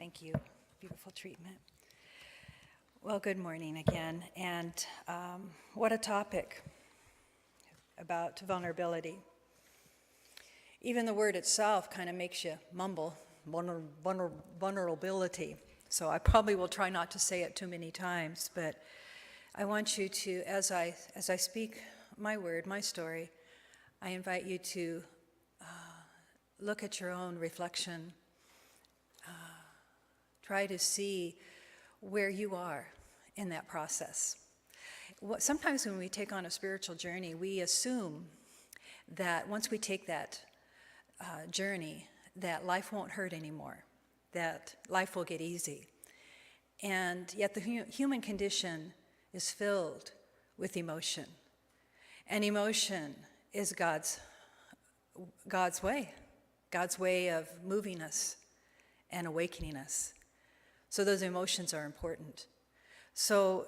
Thank you. Beautiful treatment. Well, good morning again. And what a topic about vulnerability. Even the word itself kind of makes you mumble, vulnerability. So I probably will try not to say it too many times, but I want you to, as I speak my word, my story, I invite you to look at your own reflection. Try to see where you are in that process. Sometimes when we take on a spiritual journey, we assume that once we take that journey, that life won't hurt anymore, that life will get easy. And yet the human condition is filled with emotion. And emotion is God's way of moving us and awakening us. So those emotions are important. So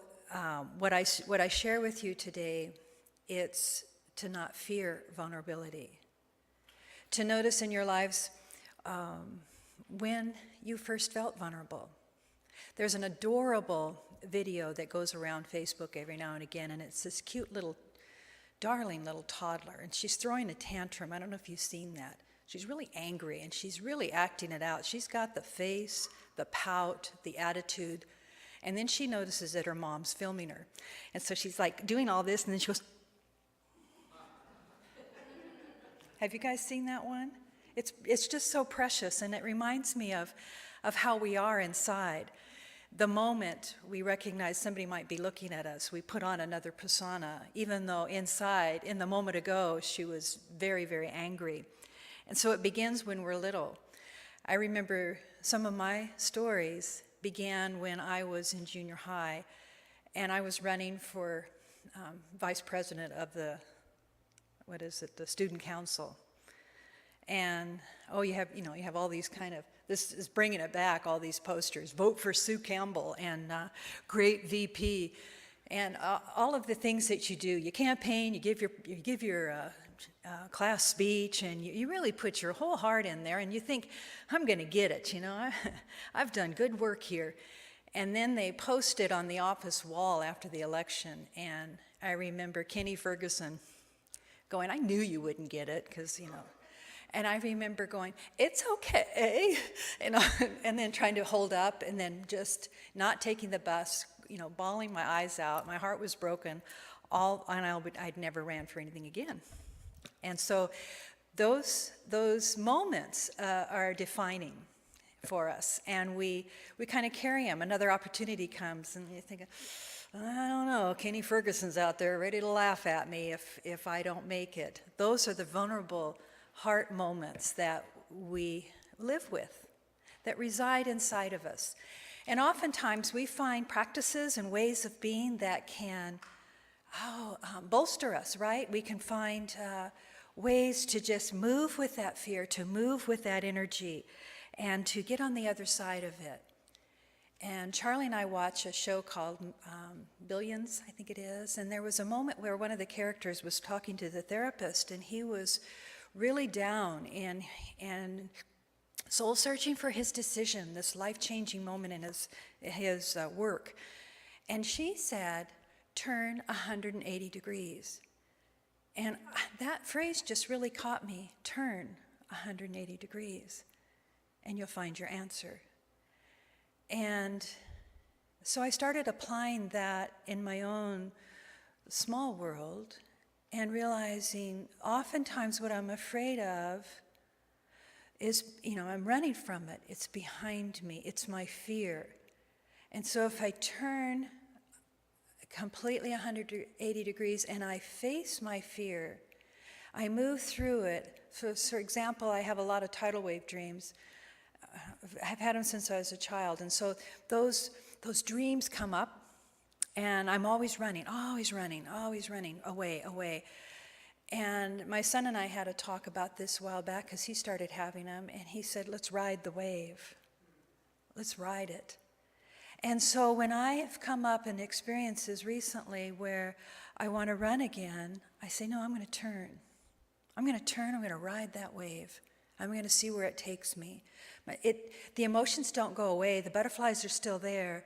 what I share with you today, it's to not fear vulnerability. To notice in your lives when you first felt vulnerable. There's an adorable video that goes around Facebook every now and again, and it's this cute little, darling little toddler, and she's throwing a tantrum. I don't know if you've seen that. She's really angry, and she's really acting it out. She's got the face, the pout, the attitude, and then she notices that her mom's filming her. And so she's like doing all this, and then she goes, have you guys seen that one? It's just so precious, and it reminds me of how we are inside. The moment we recognize somebody might be looking at us, we put on another persona, even though inside, in the moment ago, she was very, very angry. And so it begins when we're little. I remember some of my stories began when I was in junior high, and I was running for vice president of the student council. And you have all these kind of, this is bringing it back, all these posters, vote for Sue Campbell and great VP, and all of the things that you do. You campaign, you give your class speech, and you really put your whole heart in there, and you think, I'm going to get it, I've done good work here. And then they post it on the office wall after the election, and I remember Kenny Ferguson going, I knew you wouldn't get it, because, And I remember going, it's okay, and then trying to hold up, and then just not taking the bus, bawling my eyes out. My heart was broken, and I'd never ran for anything again. And so those moments are defining for us, and we kind of carry them. Another opportunity comes, and you think, I don't know, Kenny Ferguson's out there ready to laugh at me if I don't make it. Those are the vulnerable heart moments that we live with, that reside inside of us. And oftentimes we find practices and ways of being that can bolster us, right? We can find ways to just move with that fear, to move with that energy, and to get on the other side of it. And Charlie and I watch a show called Billions, I think it is, and there was a moment where one of the characters was talking to the therapist, and he was really down and soul searching for his decision, this life-changing moment in his work. And she said, turn 180 degrees. And that phrase just really caught me, turn 180 degrees, and you'll find your answer. And so I started applying that in my own small world, and realizing oftentimes what I'm afraid of is, I'm running from it. It's behind me. It's my fear. And so if I turn completely 180 degrees and I face my fear, I move through it. So, for example, I have a lot of tidal wave dreams. I've had them since I was a child. And so those dreams come up, and I'm always running, away. And my son and I had a talk about this a while back because he started having them, and he said, let's ride the wave. Let's ride it. And so when I have come up in experiences recently where I want to run again, I say, no, I'm going to turn. I'm going to ride that wave. I'm going to see where it takes me. The emotions don't go away. The butterflies are still there.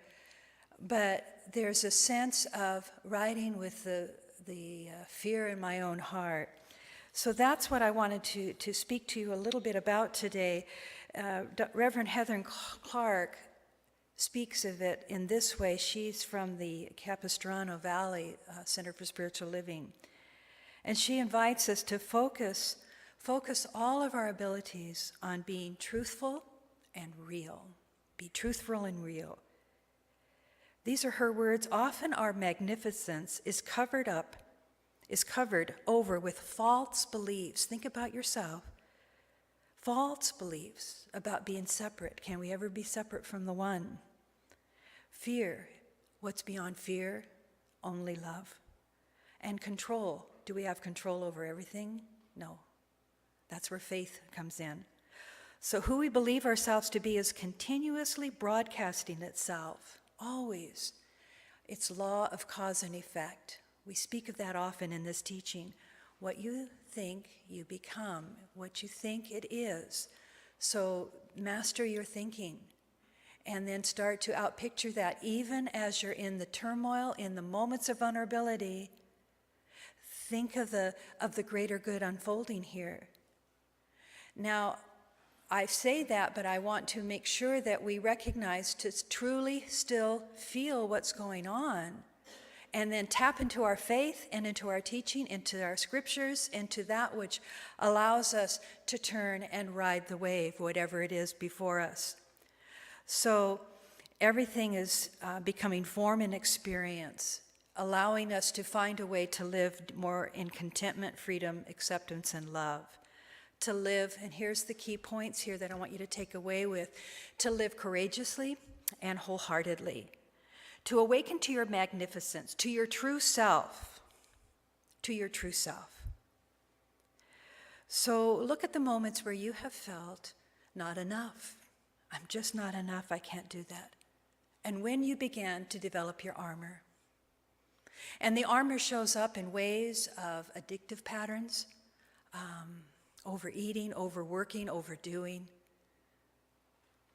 But there's a sense of riding with the fear in my own heart. So that's what I wanted to speak to you a little bit about today. Reverend Heather Clark speaks of it in this way. She's from the Capistrano Valley Center for Spiritual Living. And she invites us to focus all of our abilities on being truthful and real. Be truthful and real. These are her words. Often our magnificence is covered over with false beliefs. Think about yourself. False beliefs about being separate. Can we ever be separate from the one? Fear. What's beyond fear? Only love. And control. Do we have control over everything? No. That's where faith comes in. So who we believe ourselves to be is continuously broadcasting itself. Always. It's law of cause and effect. We speak of that often in this teaching. What you think, you become. What you think, it is. So master your thinking. And then start to outpicture that even as you're in the turmoil, in the moments of vulnerability. Think of the greater good unfolding here. Now, I say that, but I want to make sure that we recognize to truly still feel what's going on, and then tap into our faith and into our teaching, into our scriptures, into that which allows us to turn and ride the wave, whatever it is before us. So everything is becoming form and experience, allowing us to find a way to live more in contentment, freedom, acceptance, and love. To live, and here's the key points here that I want you to take away with, to live courageously and wholeheartedly, to awaken to your magnificence, to your true self, to your true self. So look at the moments where you have felt not enough. I'm just not enough, I can't do that. And when you began to develop your armor. And the armor shows up in ways of addictive patterns, overeating, overworking, overdoing.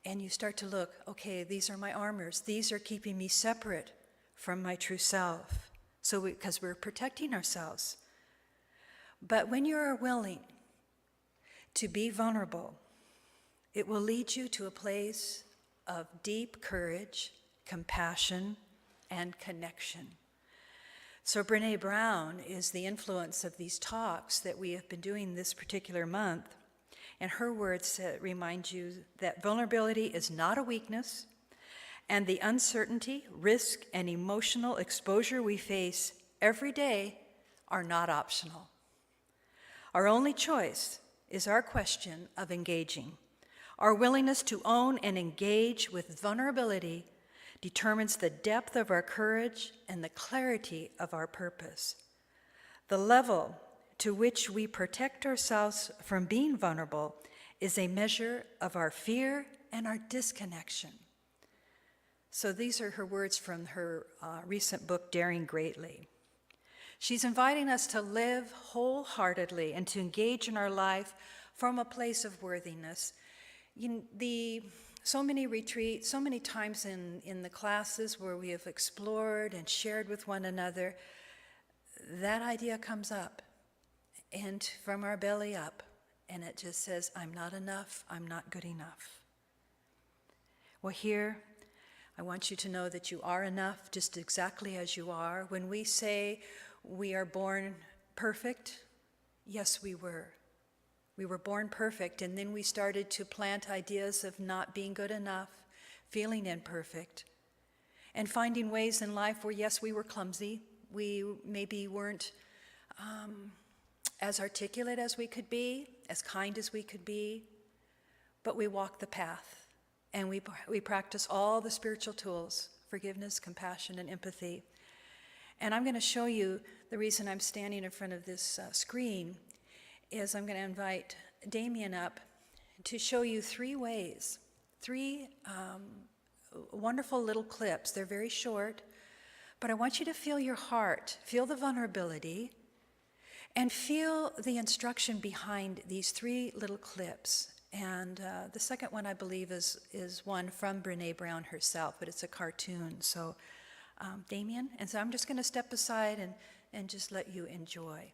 And you start to look, okay, these are my armors. These are keeping me separate from my true self. So because we're protecting ourselves. But when you are willing to be vulnerable, it will lead you to a place of deep courage, compassion, and connection. So Brené Brown is the influence of these talks that we have been doing this particular month. And her words remind you that vulnerability is not a weakness, and the uncertainty, risk, and emotional exposure we face every day are not optional. Our only choice is our question of engaging. Our willingness to own and engage with vulnerability determines the depth of our courage and the clarity of our purpose. The level to which we protect ourselves from being vulnerable is a measure of our fear and our disconnection. So these are her words from her recent book, Daring Greatly. She's inviting us to live wholeheartedly and to engage in our life from a place of worthiness. So many retreats, so many times in the classes where we have explored and shared with one another, that idea comes up, and from our belly up, and it just says, I'm not enough, I'm not good enough. Well, here, I want you to know that you are enough just exactly as you are. When we say we are born perfect, yes, we were. We were born perfect, and then we started to plant ideas of not being good enough, feeling imperfect, and finding ways in life where, yes, we were clumsy. We maybe weren't as articulate as we could be, as kind as we could be, but we walked the path, and we practice all the spiritual tools, forgiveness, compassion, and empathy. And I'm going to show you the reason I'm standing in front of this screen is I'm going to invite Damien up to show you 3 ways, 3 wonderful little clips. They're very short, but I want you to feel your heart, feel the vulnerability, And feel the instruction behind these 3 little clips. And the second one, I believe, is one from Brene Brown herself, but it's a cartoon. So, Damien, and so I'm just going to step aside and just let you enjoy.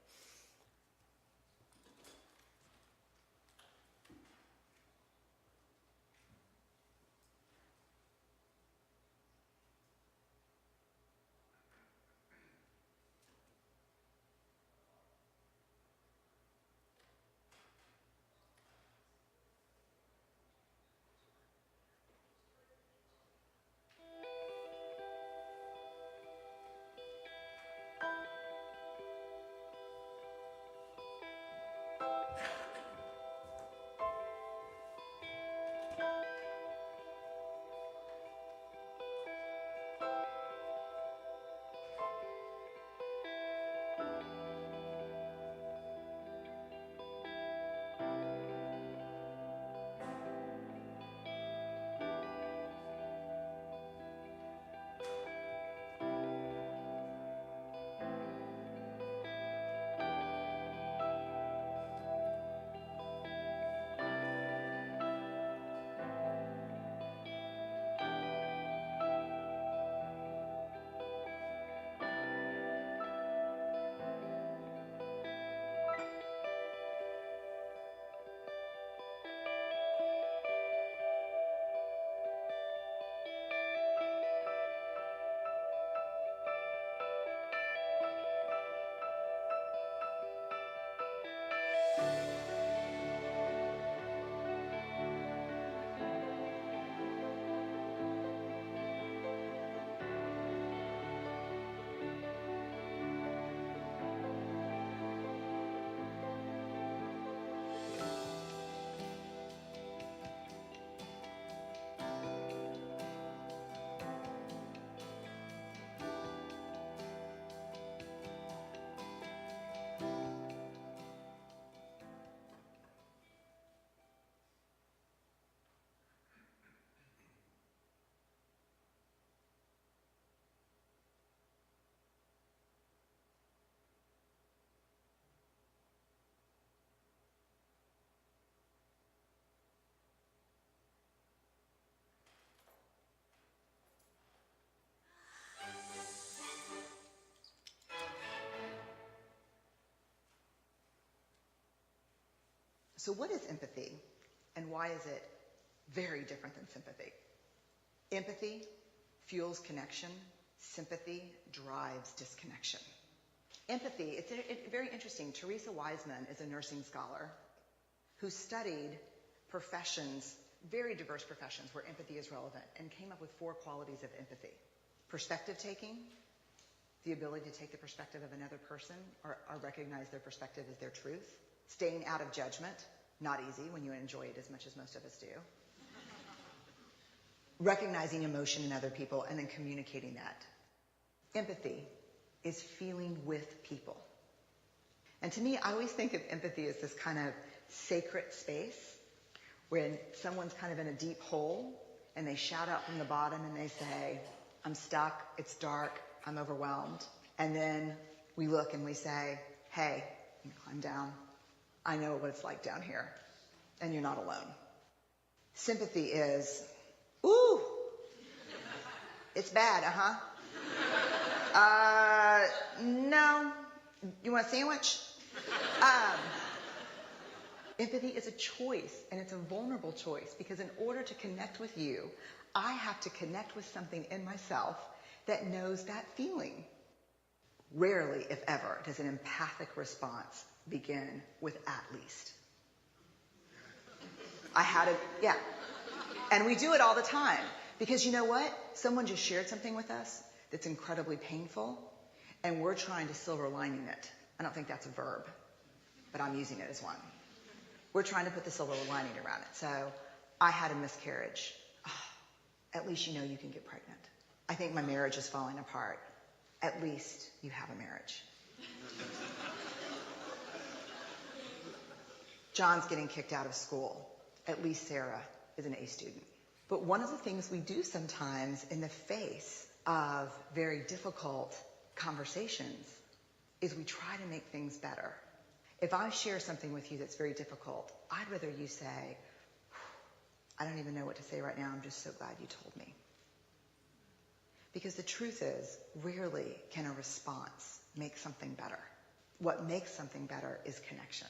So what is empathy, and why is it very different than sympathy? Empathy fuels connection. Sympathy drives disconnection. Empathy, it's very interesting. Teresa Wiseman is a nursing scholar who studied professions, very diverse professions where empathy is relevant, and came up with 4 qualities of empathy. Perspective taking, the ability to take the perspective of another person or recognize their perspective as their truth. Staying out of judgment, not easy when you enjoy it as much as most of us do. Recognizing emotion in other people and then communicating that. Empathy is feeling with people. And to me, I always think of empathy as this kind of sacred space when someone's kind of in a deep hole and they shout out from the bottom and they say, I'm stuck, it's dark, I'm overwhelmed. And then we look and we say, hey, you climb down. I know what it's like down here, and you're not alone. Sympathy is, ooh, it's bad, no, you want a sandwich? Empathy is a choice, and it's a vulnerable choice, because in order to connect with you, I have to connect with something in myself that knows that feeling. Rarely, if ever, does an empathic response begin with at least. And we do it all the time. Because you know what? Someone just shared something with us that's incredibly painful, and we're trying to silver lining it. I don't think that's a verb, but I'm using it as one. We're trying to put the silver lining around it. So, I had a miscarriage. Oh, at least you know you can get pregnant. I think my marriage is falling apart. At least you have a marriage. John's getting kicked out of school. At least Sarah is an A student. But one of the things we do sometimes in the face of very difficult conversations is we try to make things better. If I share something with you that's very difficult, I'd rather you say, I don't even know what to say right now. I'm just so glad you told me. Because the truth is, rarely can a response make something better. What makes something better is connection.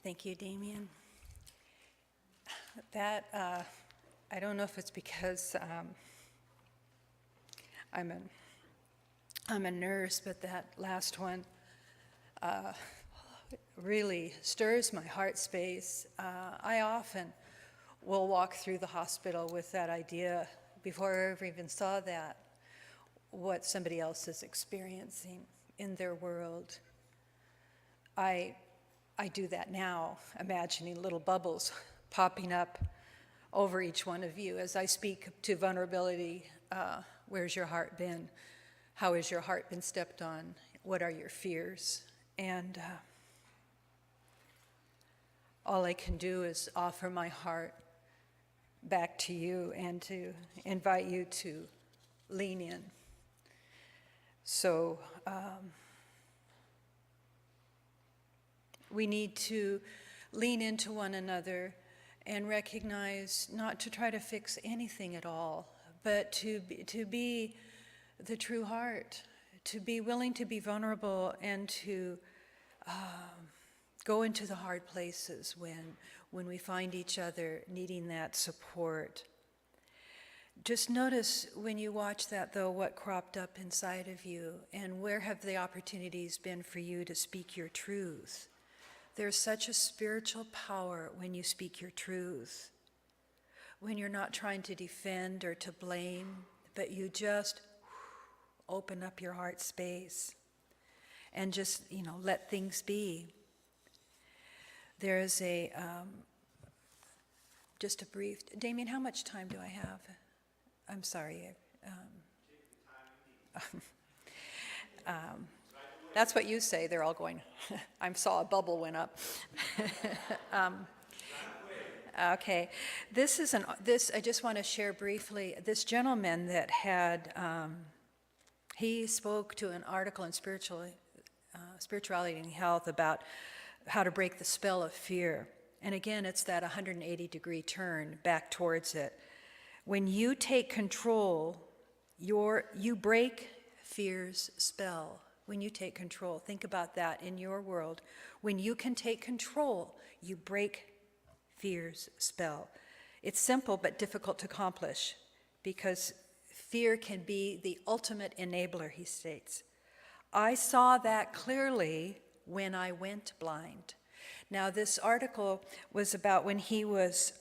Thank you, Damien. That, I don't know if it's because I'm a nurse, but that last one really stirs my heart space. I often will walk through the hospital with that idea before I ever even saw that, what somebody else is experiencing in their world. I do that now, imagining little bubbles popping up over each one of you as I speak to vulnerability. Where's your heart been? How has your heart been stepped on? What are your fears? And all I can do is offer my heart back to you and to invite you to lean in. So we need to lean into one another and recognize not to try to fix anything at all, but to be the true heart, to be willing to be vulnerable and to go into the hard places when we find each other needing that support. Just notice when you watch that, though, what cropped up inside of you and where have the opportunities been for you to speak your truth. There's such a spiritual power when you speak your truth, when you're not trying to defend or to blame, but you just open up your heart space and just, let things be. There's just a brief, Damien, how much time do I have? I'm sorry. That's what you say. They're all going, I saw a bubble went up. Okay. I just want to share briefly, this gentleman that had, he spoke to an article in Spirituality and Health about how to break the spell of fear. And again, it's that 180-degree turn back towards it. When you take control, you break fear's spell. When you take control, think about that in your world. When you can take control, you break fear's spell. It's simple but difficult to accomplish because fear can be the ultimate enabler, he states. I saw that clearly when I went blind. Now, this article was about when he was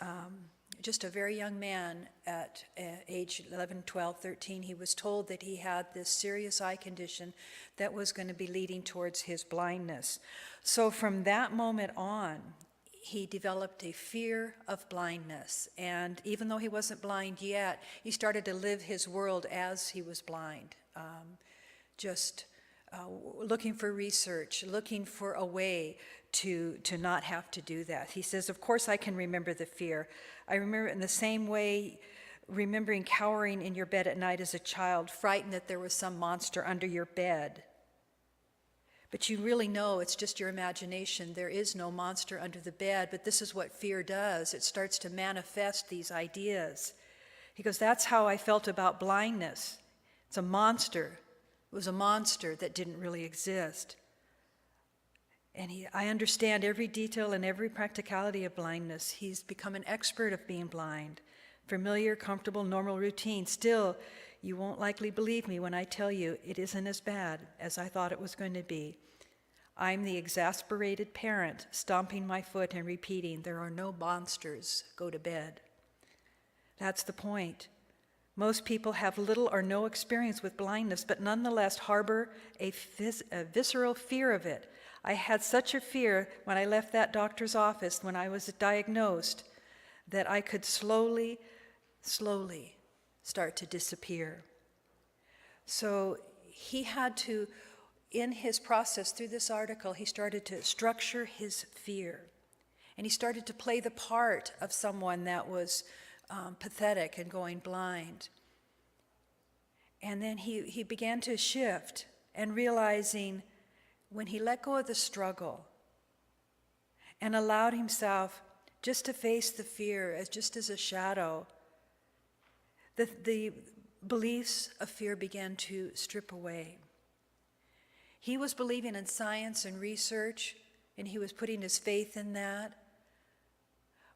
just a very young man at age 11, 12, 13. He was told that he had this serious eye condition that was going to be leading towards his blindness. So from that moment on, he developed a fear of blindness. And even though he wasn't blind yet, he started to live his world as he was blind, looking for research, looking for a way to not have to do that. He says, of course I can remember the fear. I remember it in the same way, remembering cowering in your bed at night as a child, frightened that there was some monster under your bed. But you really know it's just your imagination. There is no monster under the bed, but this is what fear does. It starts to manifest these ideas. He goes, that's how I felt about blindness. It's a monster. It was a monster that didn't really exist. And I understand every detail and every practicality of blindness. He's become an expert of being blind. Familiar, comfortable, normal routine. Still, you won't likely believe me when I tell you it isn't as bad as I thought it was going to be. I'm the exasperated parent, stomping my foot and repeating, there are no monsters, go to bed. That's the point. Most people have little or no experience with blindness, but nonetheless harbor a visceral fear of it. I had such a fear when I left that doctor's office when I was diagnosed that I could slowly start to disappear. So he had to, in his process through this article, he started to structure his fear. And he started to play the part of someone that was pathetic and going blind. And then he began to shift and realizing when he let go of the struggle and allowed himself just to face the fear as just as a shadow, the beliefs of fear began to strip away. He was believing in science and research, and he was putting his faith in that.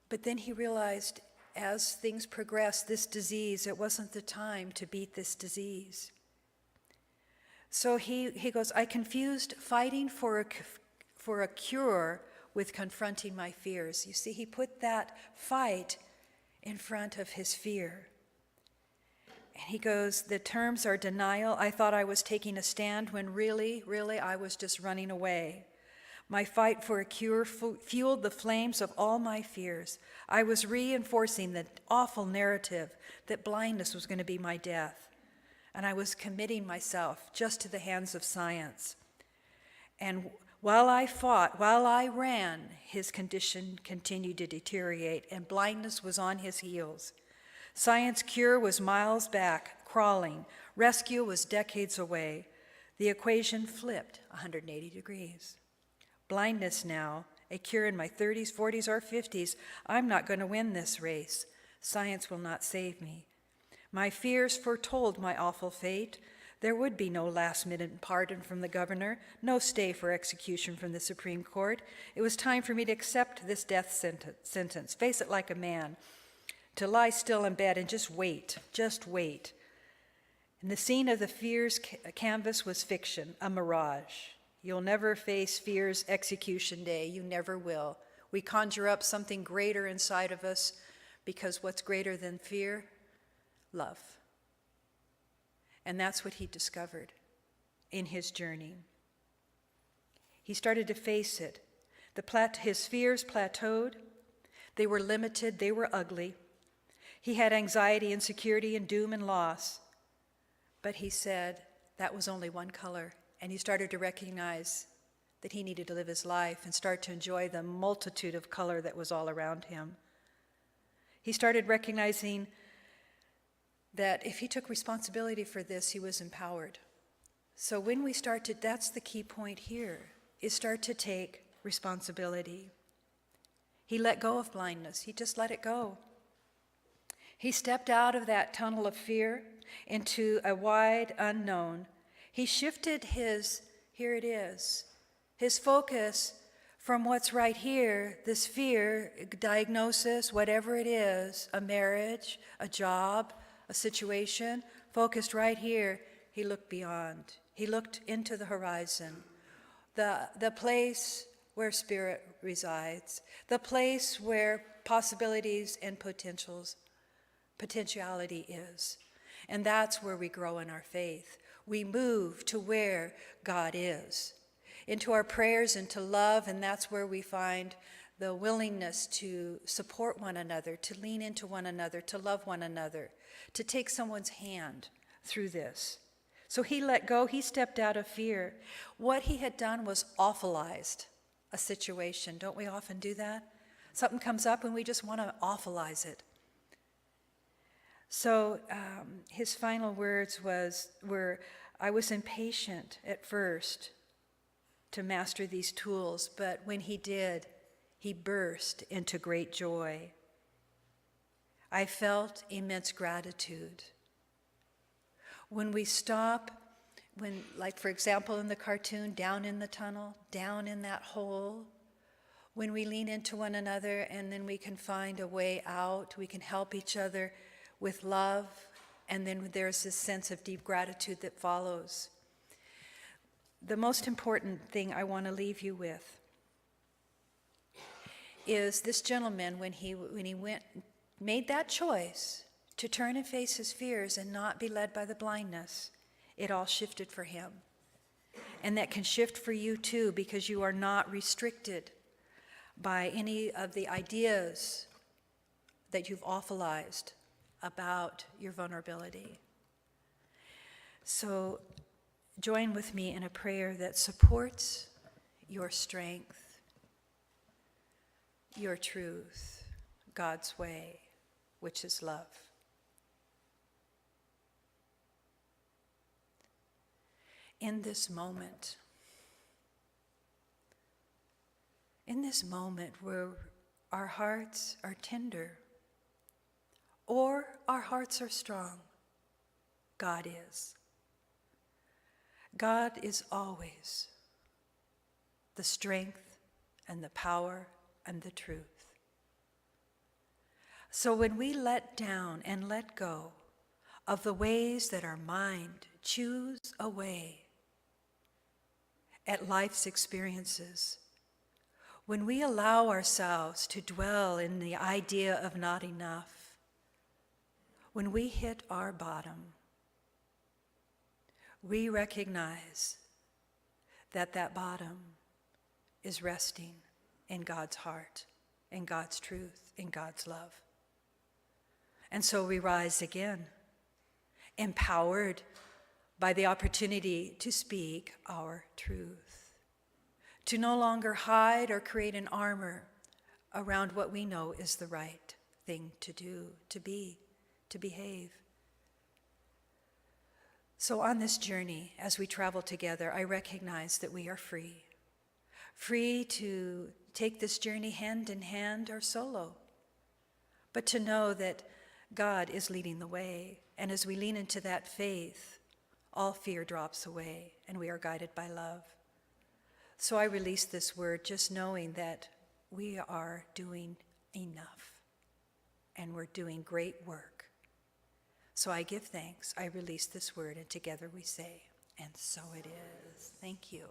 But then he realized as things progressed, this disease, it wasn't the time to beat this disease. So he goes, I confused fighting for a cure with confronting my fears. You see, he put that fight in front of his fear. And he goes, the terms are denial. I thought I was taking a stand when really I was just running away. My fight for a cure fueled the flames of all my fears. I was reinforcing the awful narrative that blindness was going to be my death. And I was committing myself just to the hands of science. And while I fought, while I ran, his condition continued to deteriorate, and blindness was on his heels. Science cure was miles back, crawling. Rescue was decades away. The equation flipped 180 degrees. Blindness now, a cure in my 30s, 40s, or 50s. I'm not going to win this race. Science will not save me. My fears foretold my awful fate. There would be no last-minute pardon from the governor, no stay for execution from the Supreme Court. It was time for me to accept this death sentence, face it like a man, to lie still in bed and just wait. And the scene of the fear's canvas was fiction, a mirage. You'll never face fear's execution day. You never will. We conjure up something greater inside of us because what's greater than fear? Love. And that's what he discovered in his journey. He started to face it. His fears plateaued. They were limited. They were ugly. He had anxiety, insecurity, and doom and loss. But he said that was only one color. And he started to recognize that he needed to live his life and start to enjoy the multitude of color that was all around him. He started recognizing that if he took responsibility for this, he was empowered. So when we start to, that's the key point here, is start to take responsibility. He let go of blindness. He just let it go. He stepped out of that tunnel of fear into a wide unknown. He shifted his focus from what's right here, this fear, diagnosis, whatever it is, a marriage, a job, a situation, focused right here. He looked beyond. He looked into the horizon, the place where spirit resides, the place where possibilities and potentiality is. And that's where we grow in our faith. We move to where God is, into our prayers, into love, and that's where we find the willingness to support one another, to lean into one another, to love one another, to take someone's hand through this. So he let go, he stepped out of fear. What he had done was awfulized a situation. Don't we often do that? Something comes up and we just want to awfulize it. So his final words were, I was impatient at first to master these tools, but when he did, he burst into great joy. I felt immense gratitude. When we stop, like for example in the cartoon, down in the tunnel, down in that hole, when we lean into one another and then we can find a way out, we can help each other with love, and then there's this sense of deep gratitude that follows. The most important thing I want to leave you with is this gentleman, when he made that choice to turn and face his fears and not be led by the blindness, it all shifted for him. And that can shift for you too, because you are not restricted by any of the ideas that you've awfulized about your vulnerability. So join with me in a prayer that supports your strength, your truth, God's way, which is love. In this moment where our hearts are tender or our hearts are strong, God is. God is always the strength and the power and the truth. So when we let down and let go of the ways that our mind chews away at life's experiences, when we allow ourselves to dwell in the idea of not enough, when we hit our bottom, we recognize that that bottom is resting in God's heart, in God's truth, in God's love. And so we rise again, empowered by the opportunity to speak our truth, to no longer hide or create an armor around what we know is the right thing to do, to be, to behave. So on this journey, as we travel together, I recognize that we are free. Free to take this journey hand in hand or solo, but to know that God is leading the way. And as we lean into that faith, all fear drops away and we are guided by love. So I release this word just knowing that we are doing enough and we're doing great work. So I give thanks, I release this word, and together we say, and so it is. Thank you.